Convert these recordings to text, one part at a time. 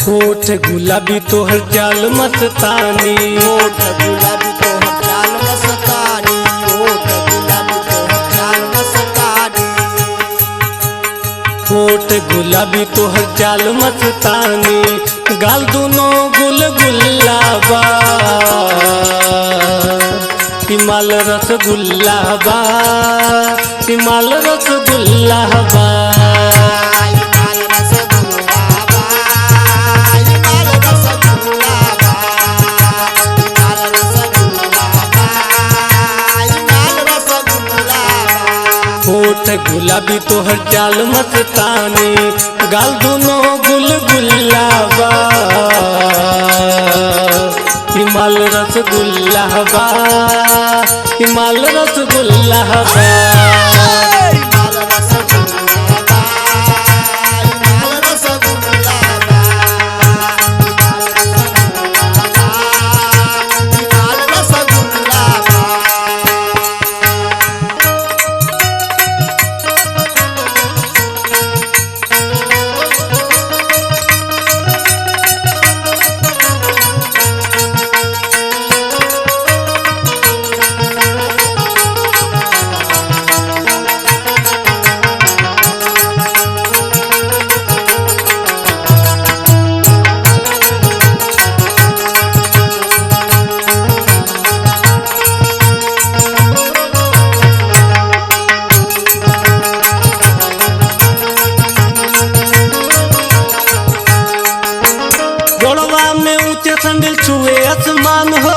होठ गुलाबी तोहर चाल मस्तानी, होठ गुलाबी तोहर चाल मस्तानी, होठ गुलाबी तोहर चाल मस्तानी, होठ गुलाबी तोहर चाल मस्तानी, गाल दोनों गुलगुल्ला बा, हिमाल रसगुल्ला बा, हिमाल रसगुल्ला बा। हिमाल रसगुल्ला बा, हिमाल रसगुल्ला बा, हिमाल रसगुल्ला बा, हिमाल रसगुल्ला बा। होठ गुलाबी तोहर चाल मस्तानी, गाल दोनों गुलगुल्ला बा, हिमाल रसगुल्ला बा, हिमाल रसगुल्ला बा। हिमाल रसगुल्ला बा, हिमाल रसगुल्ला बा, हिमाल रसगुल्ला बा, हिमाल रसगुल्ला बा। गोड़वा में ऊंचे संडिल छुए आसमान हो,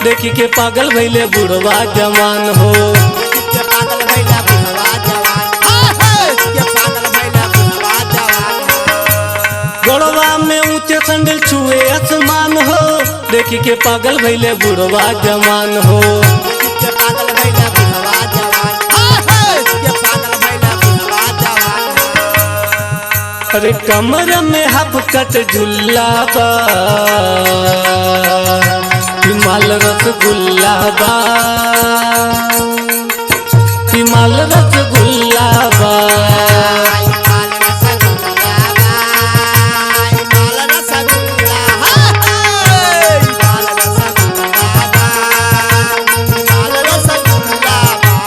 देखी के पागल भइले बुढ़वा जवान हो। के पागल भइला बुढ़वा जवान, के पागल भइला बुढ़वा जवान। गोड़वा में ऊंचे संडिल छुए आसमान हो, देखी के पागल भइले बुढ़वा जवान हो। के पागल भइला बुढ़वा जवान, के पागल भइला बुढ़वा जवान। अरे कमर में हफ कट झुल्ला बा, हिमाल रसगुल्ला बा, हिमाल रसगुल्ला बा। हिमाल रसगुल्ला बा, हिमाल रसगुल्ला, हिमाल रसगुल्ला बा, हिमाल रसगुल्ला बा।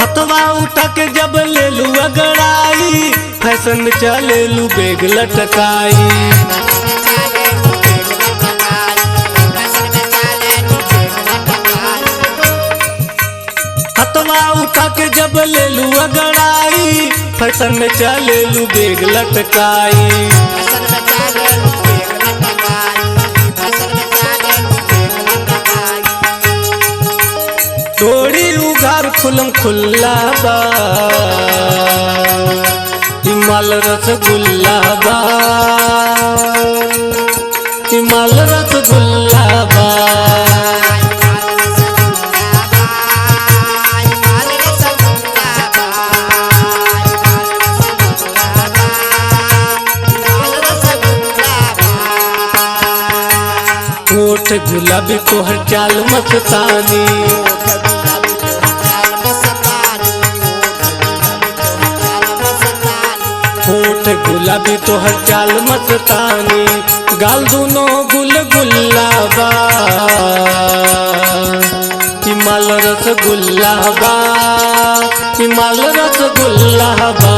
हथवा उठा के जब ले लू अगड़ाई, फैशन में चले लू बेग लटकाई। हथवा उठा के जब ले लू अगड़ाई, फैशन में चले लू बेग लटकाई। तोड़ी उघार खुलम खुल्ला बा, हिमाल रसगुल्ला बा, हिमाल रसगुल्ला बा। होठ गुलाबी तोहर चाल मस्तानी, होठ गुलाबी तोहर चाल मस्तानी, गाल दोनों गुलगुल्ला बा, हिमाल रसगुल्ला बा, हिमाल रसगुल्ला बा।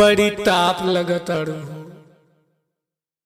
बड़ी टाप लगताड़ू।